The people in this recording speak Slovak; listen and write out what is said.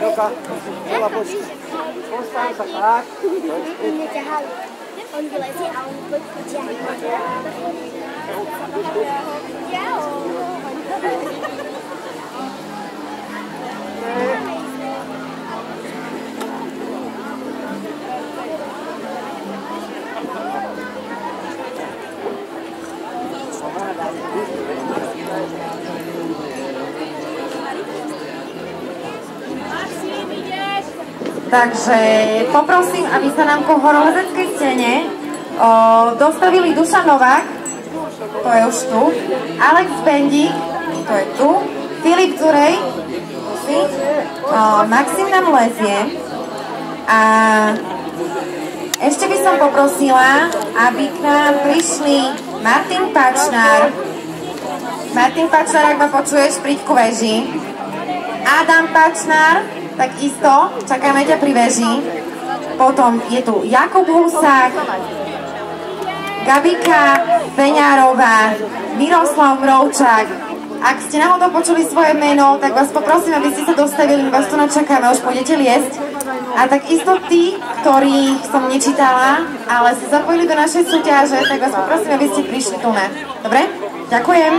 Joka, jolla Konstansa tak. Mě ťahali. On vylezí a on poťahne. Takže poprosím, aby sa nám po horolezeckej scéne dostavili Dušan Novák, to je už tu, Alex Bendik, to je tu, Filip Zurej, Maxim nám lezie a ešte by som poprosila, aby k nám prišli Martin Pačnár. Martin Pačnár, ak ma počuješ, príď ku veži. Adam Pačnár, takisto, čakáme ťa pri veži. Potom je tu Jakub Husák, Gabika Peňárová, Miroslav Mrovčák. Ak ste náhodou počuli svoje meno, tak vás poprosím, aby ste sa dostavili, my vás tu načakáme, už pôjdete liesť. A takisto tí, ktorých som nečítala, ale sa zapojili do našej súťaže, tak vás poprosím, aby ste prišli tu na. Dobre? Ďakujem.